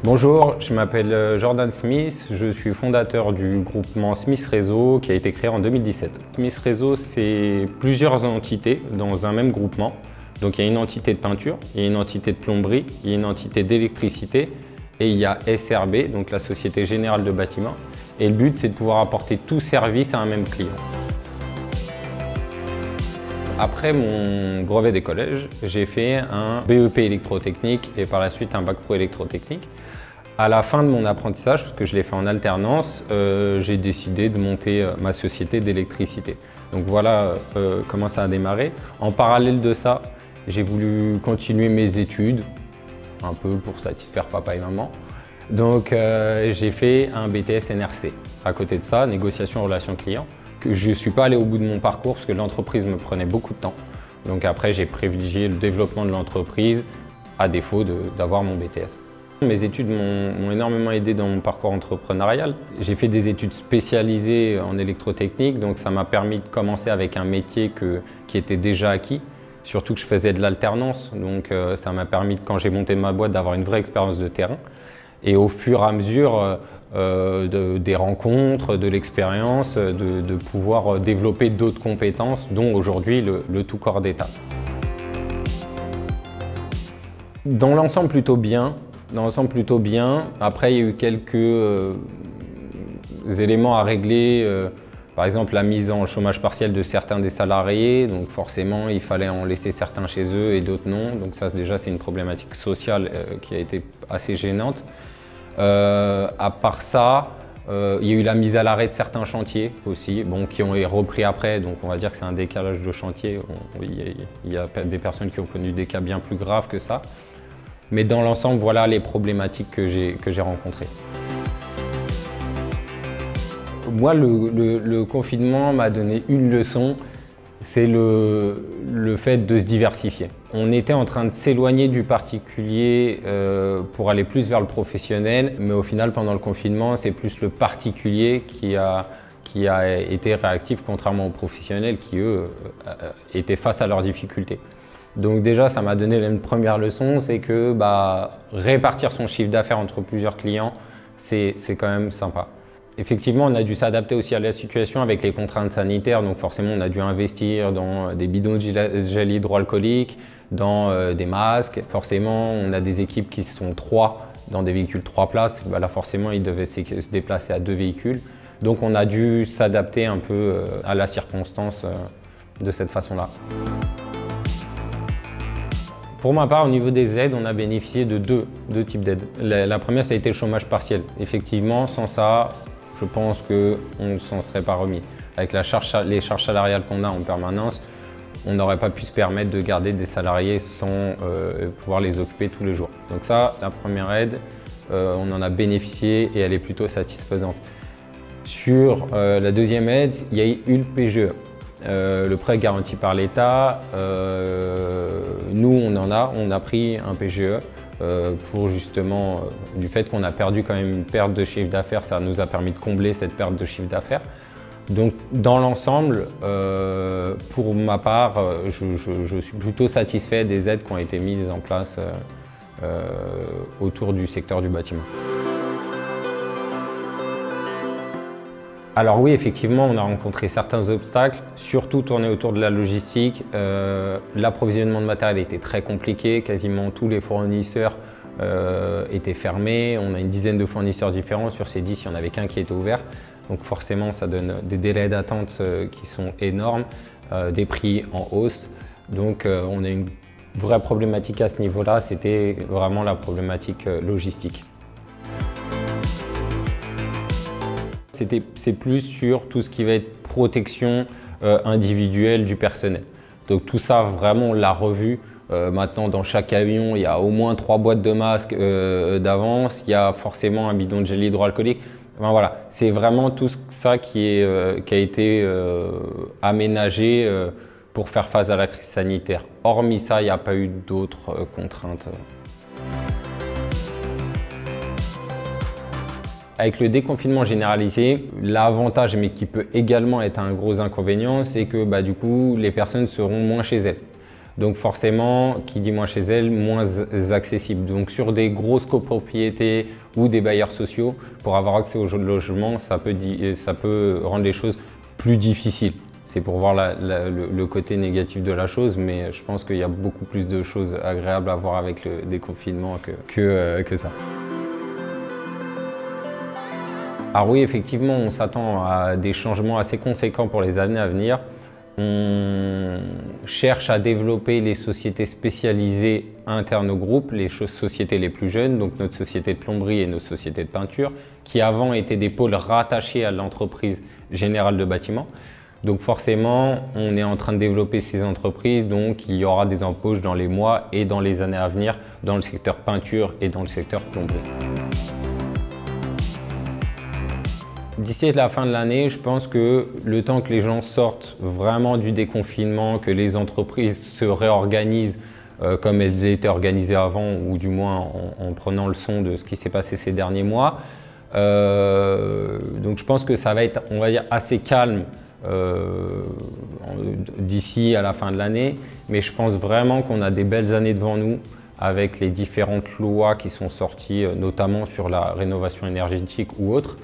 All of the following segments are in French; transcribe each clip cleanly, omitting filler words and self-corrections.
Bonjour, je m'appelle Jordan Smith, je suis fondateur du groupement Smith Réseau qui a été créé en 2017. Smith Réseau, c'est plusieurs entités dans un même groupement. Donc il y a une entité de peinture, il y a une entité de plomberie, il y a une entité d'électricité et il y a SRB, donc la Société Générale de Bâtiments. Et le but, c'est de pouvoir apporter tout service à un même client. Après mon brevet des collèges, j'ai fait un BEP électrotechnique et par la suite un bac pro électrotechnique. À la fin de mon apprentissage, parce que je l'ai fait en alternance, j'ai décidé de monter ma société d'électricité. Donc voilà comment ça a démarré. En parallèle de ça, j'ai voulu continuer mes études, un peu pour satisfaire papa et maman. Donc j'ai fait un BTS NRC. À côté de ça, négociation relations clients. Je ne suis pas allé au bout de mon parcours parce que l'entreprise me prenait beaucoup de temps. Donc après, j'ai privilégié le développement de l'entreprise à défaut d'avoir mon BTS. Mes études m'ont énormément aidé dans mon parcours entrepreneurial. J'ai fait des études spécialisées en électrotechnique, donc ça m'a permis de commencer avec un métier qui était déjà acquis. Surtout que je faisais de l'alternance, donc ça m'a permis, quand j'ai monté ma boîte, d'avoir une vraie expérience de terrain. Et au fur et à mesure des rencontres, de l'expérience, de pouvoir développer d'autres compétences, dont aujourd'hui le tout corps d'État. Dans l'ensemble, plutôt bien. Après, il y a eu quelques éléments à régler. Par exemple, la mise en chômage partiel de certains des salariés. Donc forcément, il fallait en laisser certains chez eux et d'autres non. Donc ça, déjà, c'est une problématique sociale qui a été assez gênante. À part ça, il y a eu la mise à l'arrêt de certains chantiers aussi, qui ont été repris après. Donc on va dire que c'est un décalage de chantier. Il y a des personnes qui ont connu des cas bien plus graves que ça. Mais dans l'ensemble, voilà les problématiques que j'ai rencontrées. Moi, le confinement m'a donné une leçon, c'est le fait de se diversifier. On était en train de s'éloigner du particulier pour aller plus vers le professionnel, mais au final, pendant le confinement, c'est plus le particulier qui a été réactif, contrairement aux professionnels qui, eux, étaient face à leurs difficultés. Donc déjà, ça m'a donné une première leçon, c'est que répartir son chiffre d'affaires entre plusieurs clients, c'est quand même sympa. Effectivement, on a dû s'adapter aussi à la situation avec les contraintes sanitaires, donc forcément on a dû investir dans des bidons de gel hydroalcoolique, dans des masques. Forcément, on a des équipes qui sont 3 dans des véhicules 3 places, là forcément ils devaient se déplacer à 2 véhicules. Donc on a dû s'adapter un peu à la circonstance de cette façon-là. Pour ma part, au niveau des aides, on a bénéficié de deux types d'aides. La première, ça a été le chômage partiel. Effectivement, sans ça, je pense qu'on ne s'en serait pas remis. Avec les charges salariales qu'on a en permanence, on n'aurait pas pu se permettre de garder des salariés sans pouvoir les occuper tous les jours. Donc ça, la première aide, on en a bénéficié et elle est plutôt satisfaisante. Sur la deuxième aide, il y a eu le PGE. Le prêt garanti par l'État, nous on a pris un PGE pour justement, du fait qu'on a perdu quand même une perte de chiffre d'affaires, ça nous a permis de combler cette perte de chiffre d'affaires. Donc dans l'ensemble, pour ma part, je suis plutôt satisfait des aides qui ont été mises en place autour du secteur du bâtiment. Alors oui, effectivement, on a rencontré certains obstacles, surtout tournés autour de la logistique. L'approvisionnement de matériel était très compliqué, quasiment tous les fournisseurs étaient fermés. On a une dizaine de fournisseurs différents, sur ces 10, il n'y en avait qu'un qui était ouvert. Donc forcément, ça donne des délais d'attente qui sont énormes, des prix en hausse. Donc on a une vraie problématique à ce niveau-là, c'était vraiment la problématique logistique. C'est plus sur tout ce qui va être protection individuelle du personnel. Donc tout ça, vraiment, on l'a revu. Maintenant, dans chaque avion, il y a au moins 3 boîtes de masques d'avance. Il y a forcément un bidon de gel hydroalcoolique. Enfin, voilà, c'est vraiment tout ça qui a été aménagé pour faire face à la crise sanitaire. Hormis ça, il n'y a pas eu d'autres contraintes. Avec le déconfinement généralisé, l'avantage, mais qui peut également être un gros inconvénient, c'est que du coup, les personnes seront moins chez elles. Donc forcément, qui dit moins chez elle, moins accessible. Donc sur des grosses copropriétés ou des bailleurs sociaux, pour avoir accès au logement, ça peut rendre les choses plus difficiles. C'est pour voir le côté négatif de la chose, mais je pense qu'il y a beaucoup plus de choses agréables à voir avec le déconfinement que ça. Alors oui, effectivement, on s'attend à des changements assez conséquents pour les années à venir. On cherche à développer les sociétés spécialisées internes au groupe, les sociétés les plus jeunes, donc notre société de plomberie et nos sociétés de peinture, qui avant étaient des pôles rattachés à l'entreprise générale de bâtiment. Donc forcément, on est en train de développer ces entreprises, donc il y aura des embauches dans les mois et dans les années à venir dans le secteur peinture et dans le secteur plomberie. D'ici la fin de l'année, je pense que le temps que les gens sortent vraiment du déconfinement, que les entreprises se réorganisent comme elles étaient organisées avant, ou du moins en prenant le son de ce qui s'est passé ces derniers mois. Donc je pense que ça va être, on va dire, assez calme d'ici à la fin de l'année, mais je pense vraiment qu'on a des belles années devant nous avec les différentes lois qui sont sorties, notamment sur la rénovation énergétique ou autre.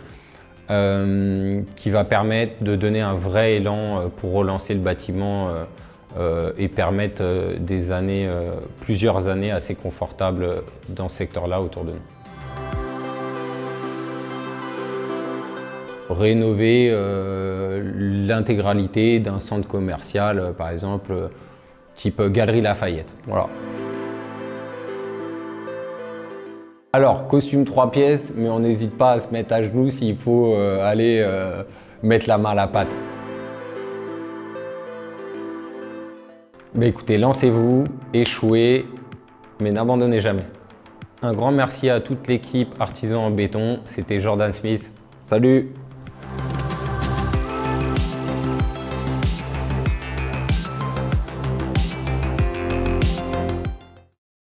Qui va permettre de donner un vrai élan pour relancer le bâtiment et permettre plusieurs années assez confortables dans ce secteur-là autour de nous. Rénover l'intégralité d'un centre commercial, par exemple, type Galerie Lafayette. Voilà. Alors, costume 3 pièces, mais on n'hésite pas à se mettre à genoux s'il faut aller mettre la main à la pâte. Mais écoutez, lancez-vous, échouez, mais n'abandonnez jamais. Un grand merci à toute l'équipe Artisans en béton, c'était Jordan Smith. Salut!